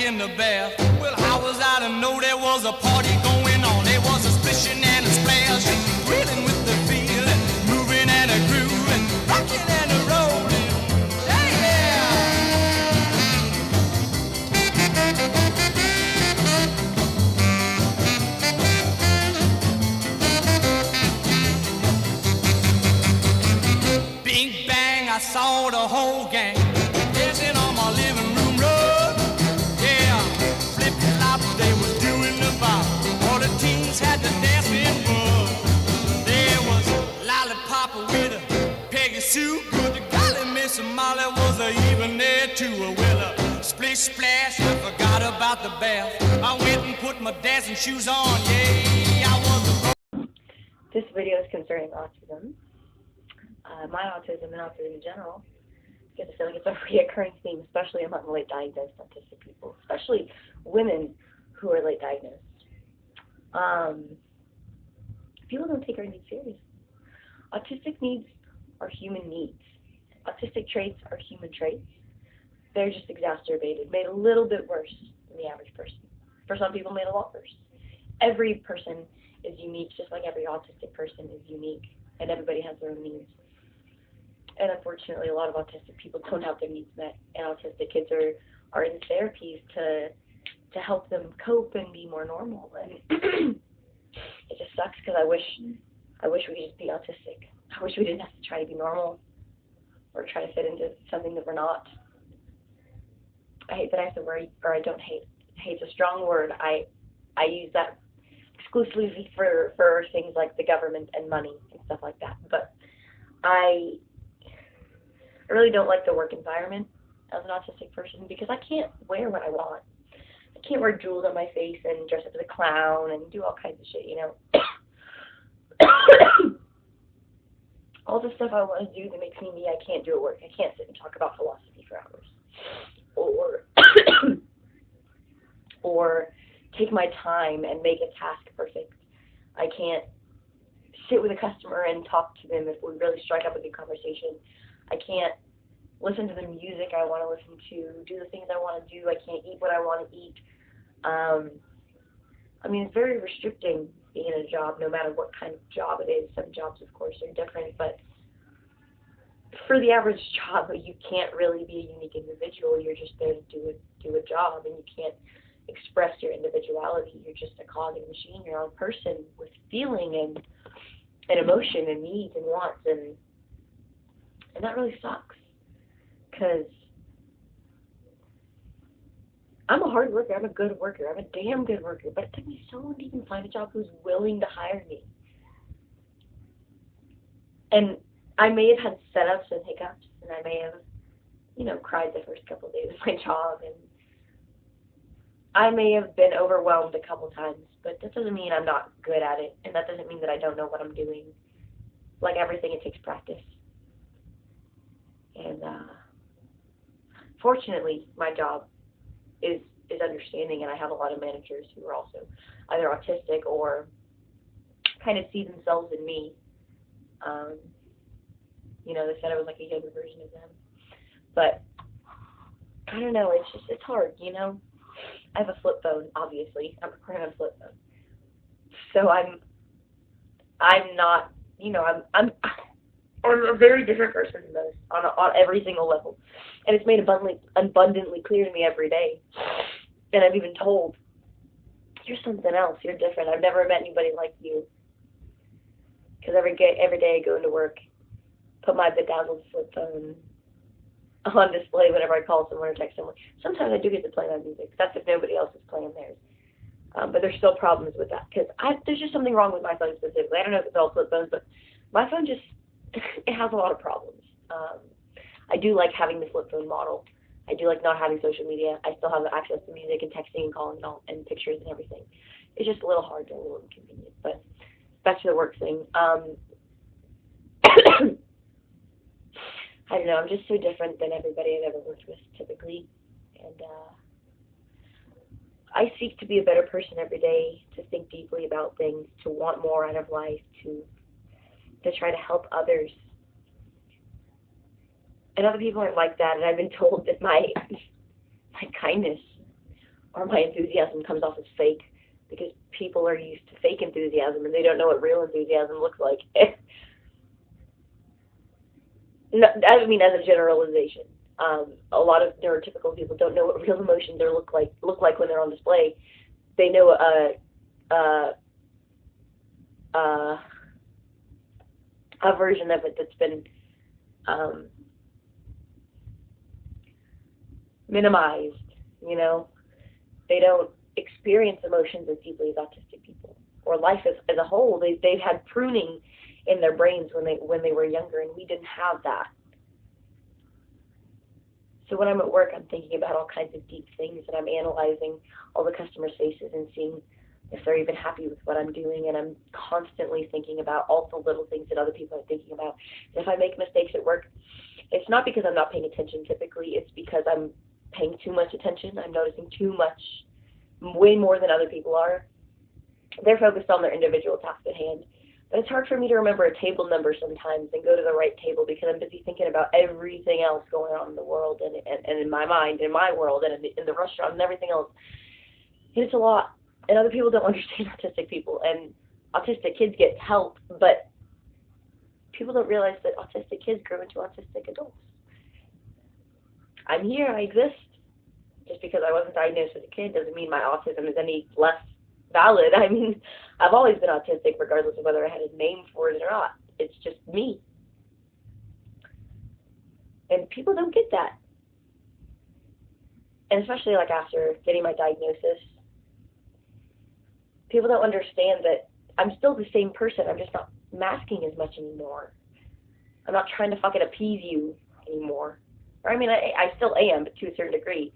in the bath. Well, how was I to know there was a party going on? There was a splishing and a splash, reeling with the feel, and moving and a groove, and rocking and a rolling. Yeah! Bing bang, I saw the whole gang dancing on my living room rug. Yeah, flip flop, they was doing the bop. All the teens had the dancing bug. There was Lollipop with a Peggy Sue. But the golly Miss Molly was even there too. Well, splish splash, I forgot about the bath. I went and put my dancing shoes on. Yeah, I was a... This video is concerning autism. My autism and autism in general, because I feel like it's a reoccurring theme, especially among late diagnosed autistic people, especially women who are late diagnosed. People don't take our needs seriously. Autistic needs are human needs. Autistic traits are human traits. They're just exacerbated, made a little bit worse than the average person. For some people, made a lot worse. Every person is unique, just like every autistic person is unique, and everybody has their own needs. And unfortunately, a lot of autistic people don't have their needs met, and autistic kids are in therapies to help them cope and be more normal. And it just sucks because I wish we could just be autistic. I wish we didn't have to try to be normal or try to fit into something that we're not. I hate that I have to worry, or I don't hate. Hate's a strong word. I use that exclusively for things like the government and money and stuff like that. But I really don't like the work environment as an autistic person because I can't wear what I want. I can't wear jewels on my face and dress up as a clown and do all kinds of shit, you know. All the stuff I want to do that makes me me, I can't do at work. I can't sit and talk about philosophy for hours. Or take my time and make a task perfect. I can't sit with a customer and talk to them if we really strike up a good conversation. I can't listen to the music I want to listen to, do the things I want to do. I can't eat what I want to eat. I mean, it's very restricting being in a job, no matter what kind of job it is. Some jobs, of course, are different, but for the average job, you can't really be a unique individual. You're just there to do a job, and you can't express your individuality. You're just a cog in a machine. You're a person with feeling and emotion and needs and wants, and that really sucks, because I'm a hard worker, I'm a good worker, I'm a damn good worker, but it took me so long to even find a job who's willing to hire me. And I may have had setups and hiccups, and I may have, cried the first couple of days of my job, and I may have been overwhelmed a couple times, but that doesn't mean I'm not good at it, and that doesn't mean that I don't know what I'm doing. Like everything, it takes practice. And fortunately, my job is understanding, and I have a lot of managers who are also either autistic or kind of see themselves in me. They said I was like a younger version of them. But I don't know, it's hard, I have a flip phone, obviously. I'm recording on a flip phone. So I'm not, I'm a very different person than most on every single level. And it's made abundantly clear to me every day. And I'm even told, you're something else, you're different. I've never met anybody like you. Because every day I go into work, put my bedazzled flip phone on display whenever I call someone or text someone. Sometimes I do get to play my music. That's if nobody else is playing theirs. But there's still problems with that. Because there's just something wrong with my phone specifically. I don't know if it's all flip phones, but my phone just, it has a lot of problems. I do like having the flip phone model. I do like not having social media. I still have access to music and texting and calling and and pictures and everything. It's just a little hard and a little inconvenient. But back to the work thing. I don't know, I'm just so different than everybody I've ever worked with, typically. And I seek to be a better person every day, to think deeply about things, to want more out of life, to try to help others. And other people aren't like that, and I've been told that my kindness or my enthusiasm comes off as fake, because people are used to fake enthusiasm and they don't know what real enthusiasm looks like. No, I mean, as a generalization, a lot of neurotypical people don't know what real emotions look like when they're on display. They know a version of it that's been minimized. You know, they don't experience emotions as deeply as autistic people, or life as a whole. They've had pruning in their brains when they were younger, and we didn't have that. So when I'm at work, I'm thinking about all kinds of deep things, and I'm analyzing all the customers' faces and seeing if they're even happy with what I'm doing, and I'm constantly thinking about all the little things that other people are thinking about. And if I make mistakes at work, it's not because I'm not paying attention typically, it's because I'm paying too much attention. I'm noticing too much, way more than other people are. They're focused on their individual task at hand. But it's hard for me to remember a table number sometimes and go to the right table because I'm busy thinking about everything else going on in the world and in my mind, in my world, and in the restaurant and everything else. And it's a lot. And other people don't understand autistic people. And autistic kids get help, but people don't realize that autistic kids grow into autistic adults. I'm here, I exist. Just because I wasn't diagnosed as a kid doesn't mean my autism is any less valid. I mean, I've always been autistic regardless of whether I had a name for it or not. It's just me. And people don't get that. And especially like after getting my diagnosis, people don't understand that I'm still the same person. I'm just not masking as much anymore. I'm not trying to fucking appease you anymore. Or I mean, I still am, but to a certain degree.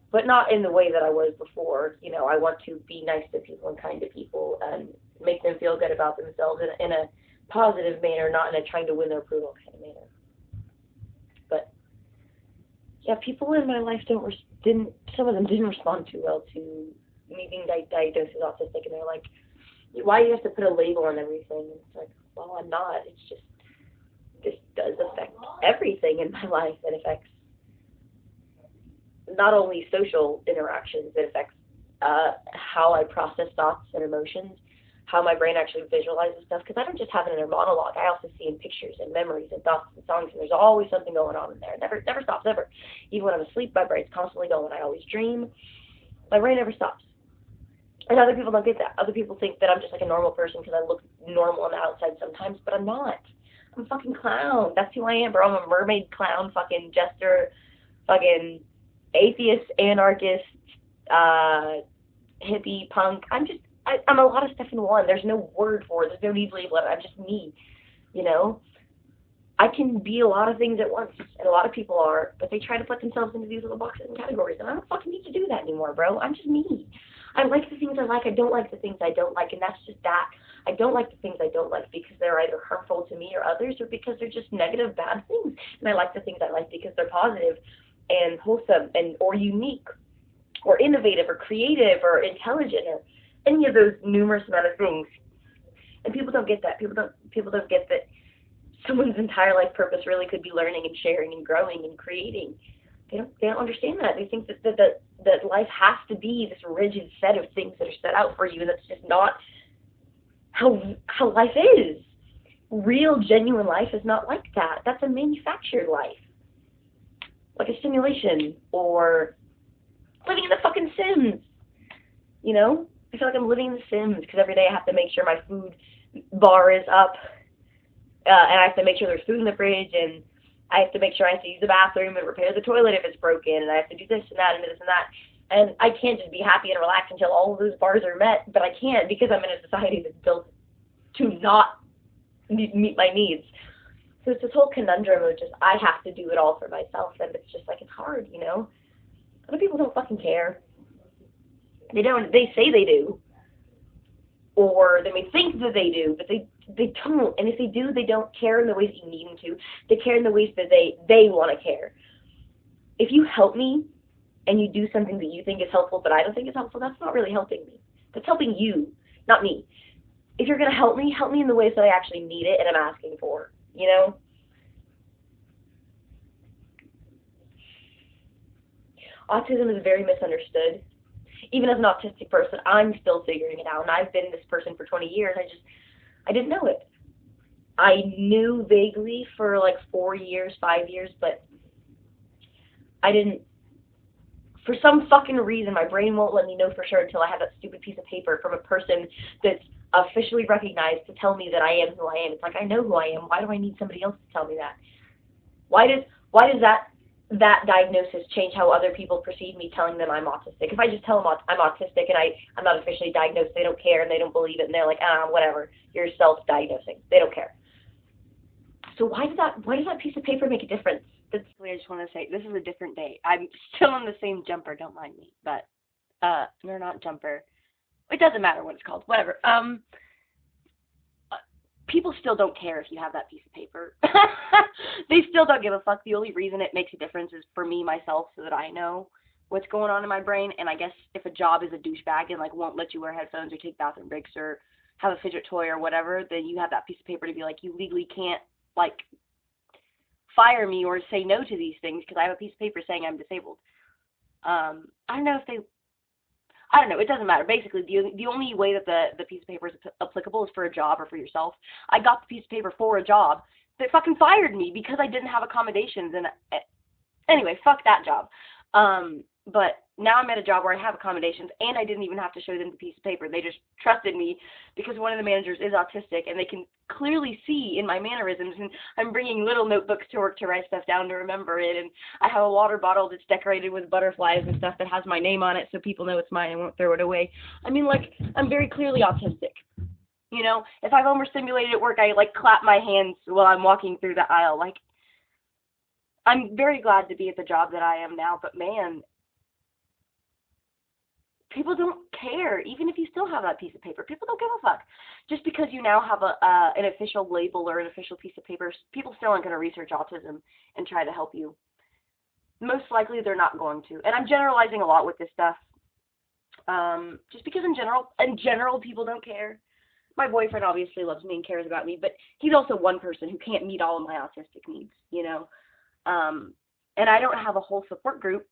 But not in the way that I was before. You know, I want to be nice to people and kind to people and make them feel good about themselves in a positive manner, not in a trying to win their approval kind of manner. But yeah, people in my life some of them didn't respond too well to me being diagnosed as autistic, and they're like, why do you have to put a label on everything? And it's like, well, I'm not. It's just, this does affect everything in my life. It affects not only social interactions, it affects how I process thoughts and emotions, how my brain actually visualizes stuff, because I don't just have an inner monologue. I also see in pictures and memories and thoughts and songs, and there's always something going on in there. It never stops, ever. Even when I'm asleep, my brain's constantly going. I always dream. My brain never stops. And other people don't get that. Other people think that I'm just like a normal person because I look normal on the outside sometimes, but I'm not. I'm a fucking clown. That's who I am, bro. I'm a mermaid clown, fucking jester, fucking atheist, anarchist, hippie, punk. I'm a lot of stuff in one. There's no word for it. There's no need to label it. I'm just me, you know? I can be a lot of things at once, and a lot of people are, but they try to put themselves into these little boxes and categories, and I don't fucking need to do that anymore, bro. I'm just me. I like the things I like. I don't like the things I don't like, and that's just that. I don't like the things I don't like because they're either harmful to me or others, or because they're just negative, bad things. And I like the things I like because they're positive and wholesome or unique or innovative or creative or intelligent or any of those numerous amount of things. And people don't get that. People don't get that someone's entire life purpose really could be learning and sharing and growing and creating. They don't understand that. They think that life has to be this rigid set of things that are set out for you, and that's just not how life is. Real, genuine life is not like that. That's a manufactured life. Like a simulation, or living in the fucking Sims. You know? I feel like I'm living in the Sims because every day I have to make sure my food bar is up, and I have to make sure there's food in the fridge, and I have to make sure I have to use the bathroom and repair the toilet if it's broken, and I have to do this and that and this and that. And I can't just be happy and relaxed until all of those bars are met, but I can't because I'm in a society that's built to not meet my needs. So it's this whole conundrum of just, I have to do it all for myself, and it's just like, it's hard, you know? Other people don't fucking care. They don't. They say they do. Or they may think that they do, but they don't. And if they do, they don't care in the ways that you need them to. They care in the ways that they want to care. If you help me and you do something that you think is helpful but I don't think is helpful, that's not really helping me. That's helping you, not me. If you're going to help me in the ways that I actually need it and I'm asking for, you know? Autism is very misunderstood. Even as an autistic person, I'm still figuring it out, and I've been this person for 20 years. I didn't know it. I knew vaguely for like 4 years, 5 years, but I didn't, for some fucking reason, my brain won't let me know for sure until I have that stupid piece of paper from a person that's officially recognized to tell me that I am who I am. It's like, I know who I am. Why do I need somebody else to tell me that? Why does that diagnosis change how other people perceive me telling them I'm autistic? If I just tell them I'm autistic and I'm not officially diagnosed, they don't care and they don't believe it and they're like, whatever, you're self-diagnosing. They don't care. So why does that piece of paper make a difference? I just want to say, this is a different day. I'm still in the same jumper, don't mind me, but, no, not jumper. It doesn't matter what it's called, whatever. People still don't care if you have that piece of paper. They still don't give a fuck. The only reason it makes a difference is for me, myself, so that I know what's going on in my brain. And I guess if a job is a douchebag and, like, won't let you wear headphones or take bathroom breaks or have a fidget toy or whatever, then you have that piece of paper to be like, you legally can't, like, fire me or say no to these things because I have a piece of paper saying I'm disabled. I don't know, it doesn't matter. Basically, the only way that the piece of paper is applicable is for a job or for yourself. I got the piece of paper for a job that fucking fired me because I didn't have accommodations. And anyway, fuck that job. But now I'm at a job where I have accommodations, and I didn't even have to show them the piece of paper. They just trusted me because one of the managers is autistic, and they can clearly see in my mannerisms, and I'm bringing little notebooks to work to write stuff down to remember it, and I have a water bottle that's decorated with butterflies and stuff that has my name on it so people know it's mine and won't throw it away. I mean, like, I'm very clearly autistic. You know, if I've overstimulated at work, I, like, clap my hands while I'm walking through the aisle. Like, I'm very glad to be at the job that I am now, but man, people don't care, even if you still have that piece of paper. People don't give a fuck. Just because you now have an official label or an official piece of paper, people still aren't going to research autism and try to help you. Most likely they're not going to. And I'm generalizing a lot with this stuff. Just because in general, people don't care. My boyfriend obviously loves me and cares about me, but he's also one person who can't meet all of my autistic needs, you know. And I don't have a whole support group,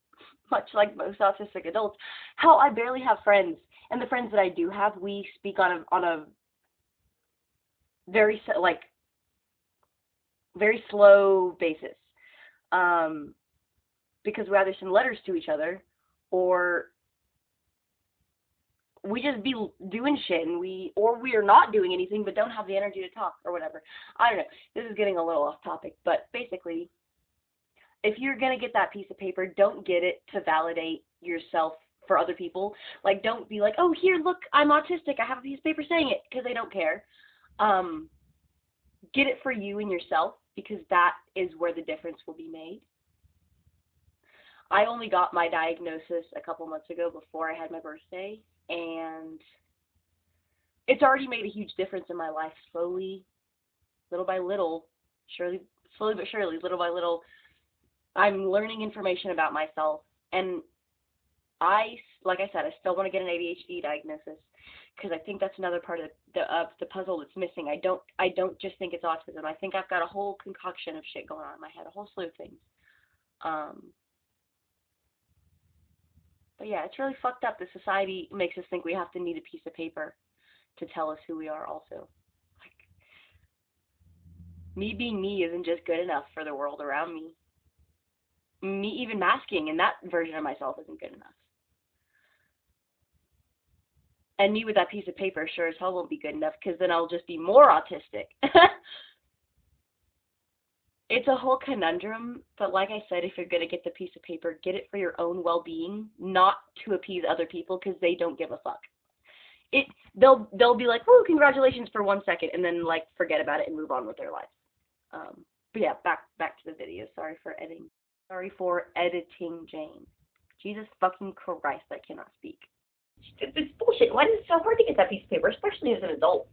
much like most autistic adults. Hell, I barely have friends, and the friends that I do have, we speak on a very slow basis, because we either send letters to each other, or we just be doing shit, and we are not doing anything, but don't have the energy to talk, or whatever. I don't know. This is getting a little off topic, but basically, if you're going to get that piece of paper, don't get it to validate yourself for other people. Like, don't be like, oh, here, look, I'm autistic. I have a piece of paper saying it, because they don't care. Get it for you and yourself, because that is where the difference will be made. I only got my diagnosis a couple months ago before I had my birthday, and it's already made a huge difference in my life. Slowly, little by little, slowly but surely, little by little, I'm learning information about myself, and like I said, I still want to get an ADHD diagnosis, because I think that's another part of the puzzle that's missing. I don't just think it's autism. I think I've got a whole concoction of shit going on in my head, a whole slew of things. But yeah, it's really fucked up. The society makes us think we have to need a piece of paper to tell us who we are also. Like, me being me isn't just good enough for the world around me. Me even masking in that version of myself isn't good enough. And me with that piece of paper sure as hell won't be good enough, because then I'll just be more autistic. It's a whole conundrum, but like I said, if you're going to get the piece of paper, get it for your own well-being, not to appease other people, because they don't give a fuck. They'll be like, oh, congratulations for 1 second, and then, like, forget about it and move on with their life. But yeah, back to the video. Sorry for editing, Jane. Jesus fucking Christ, I cannot speak. It's bullshit. Why is it so hard to get that piece of paper, especially as an adult?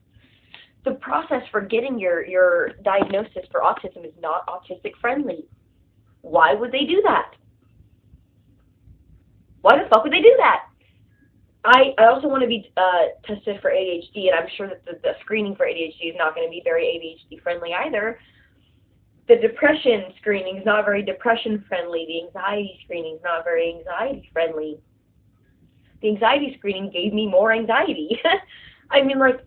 The process for getting your diagnosis for autism is not autistic friendly. Why would they do that? Why the fuck would they do that? I also want to be tested for ADHD, and I'm sure that the screening for ADHD is not going to be very ADHD friendly either. The depression screening is not very depression friendly. The anxiety screening is not very anxiety friendly. The anxiety screening gave me more anxiety. I mean, like,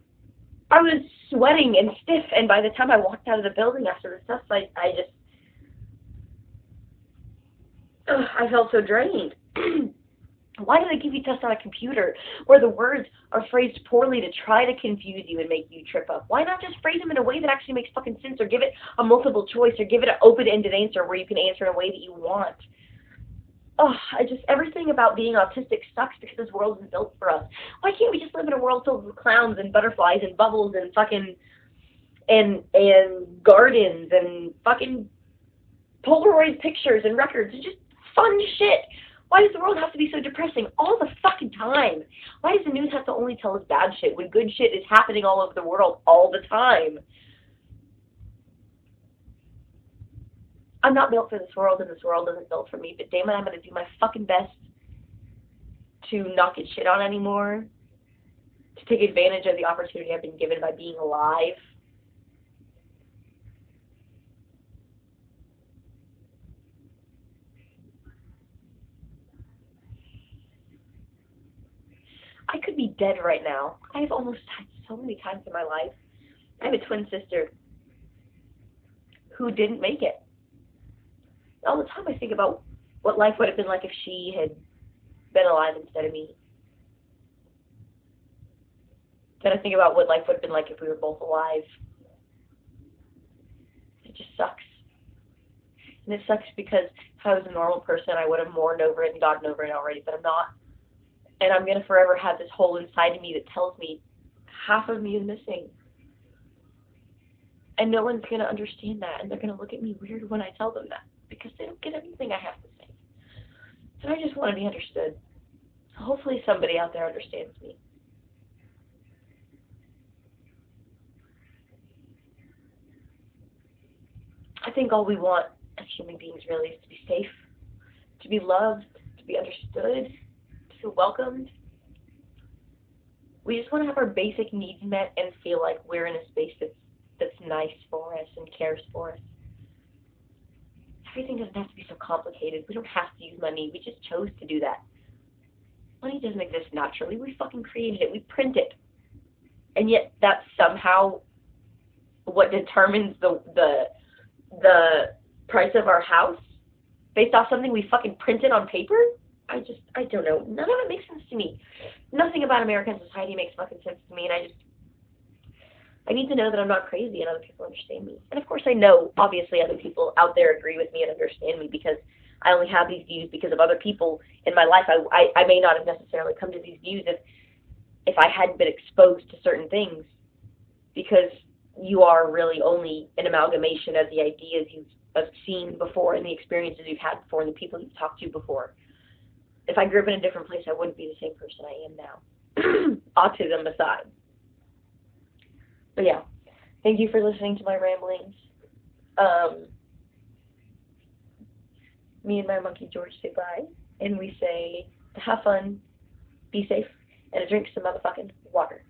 I was sweating and stiff, and by the time I walked out of the building after the stuff, I felt so drained. Why do they give you tests on a computer where the words are phrased poorly to try to confuse you and make you trip up? Why not just phrase them in a way that actually makes fucking sense, or give it a multiple choice, or give it an open-ended answer where you can answer in a way that you want? Everything about being autistic sucks because this world isn't built for us. Why can't we just live in a world filled with clowns and butterflies and bubbles and fucking, and gardens and fucking Polaroid pictures and records and just fun shit? Why does the world have to be so depressing all the fucking time? Why does the news have to only tell us bad shit when good shit is happening all over the world all the time? I'm not built for this world, and this world isn't built for me, but damn it, I'm going to do my fucking best to not get shit on anymore, to take advantage of the opportunity I've been given by being alive. I could be dead right now. I have almost died so many times in my life. I have a twin sister who didn't make it. All the time I think about what life would have been like if she had been alive instead of me. Then I think about what life would have been like if we were both alive. It just sucks. And it sucks because if I was a normal person, I would have mourned over it and gotten over it already, but I'm not. And I'm going to forever have this hole inside of me that tells me half of me is missing. And no one's going to understand that, and they're going to look at me weird when I tell them that, because they don't get anything I have to say. So I just want to be understood. Hopefully somebody out there understands me. I think all we want as human beings really is to be safe, to be loved, to be understood, to feel welcomed. We just want to have our basic needs met and feel like we're in a space that's nice for us and cares for us. Everything doesn't have to be so complicated. We don't have to use money. We just chose to do that. Money doesn't exist naturally. We fucking created it. We print it. And yet that's somehow what determines the price of our house based off something we fucking printed on paper? I don't know. None of it makes sense to me. Nothing about American society makes fucking sense to me, and I need to know that I'm not crazy and other people understand me. And of course I know, obviously, other people out there agree with me and understand me, because I only have these views because of other people in my life. I may not have necessarily come to these views if I hadn't been exposed to certain things, because you are really only an amalgamation of the ideas you've seen before and the experiences you've had before and the people you've talked to before. If I grew up in a different place, I wouldn't be the same person I am now. Autism aside. But yeah, thank you for listening to my ramblings. Me and my monkey George say bye, and we say have fun, be safe, and drink some motherfucking water.